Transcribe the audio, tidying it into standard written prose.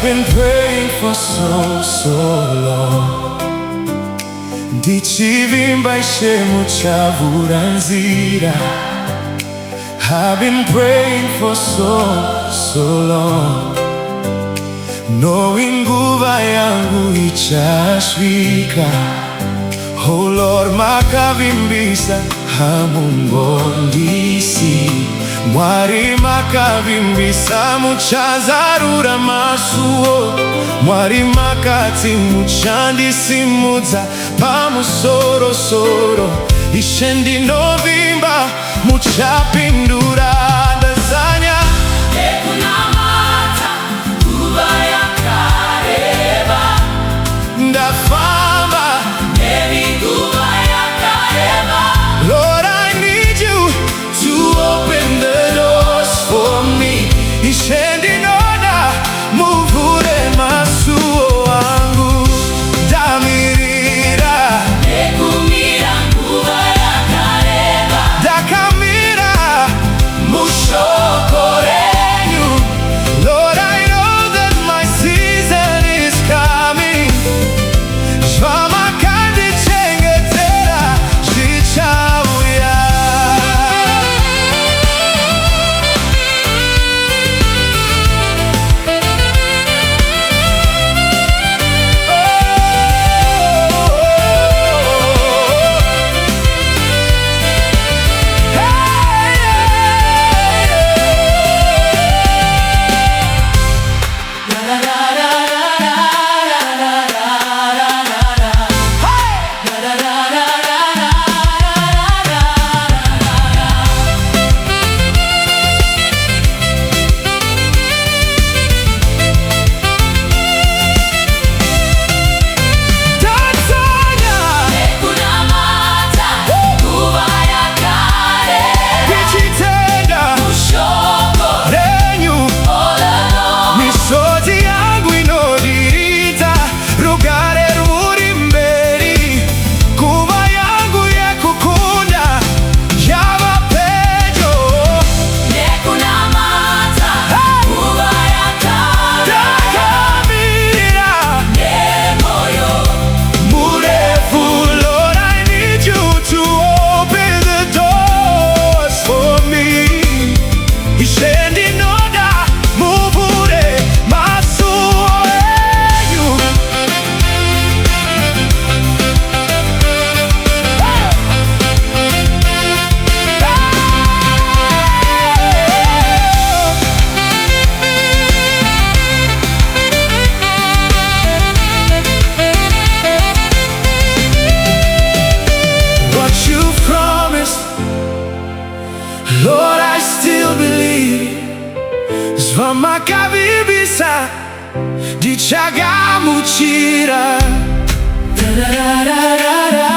been praying for so long. Ndichivimba ishemu chavura nzira. I've been praying for so long, knowing nguva yangu ichasvika. Oh Lord, makavimbisa hamungondisi. Mwari makavimbisa muchazarura masuwo. Mwari makati muchandisimudza pamusoro-soro. Ishe ndinovimba muchapindura. Ndazanya nekunamata nguva yakareba. Ndafamba nenguva yakareba. Lord, I need you to open the doors for me. Ishe ndinoda muvhure masuwo wangu. Ndamirira nekumira nguva yakareba. ndakamira mushoko renyu. Lord, I know that my season is coming. Zvamakandichengetera zvichauya. Lord, I still believe. Zvamakavimbisa ndichagamuchira. Da da da da da da.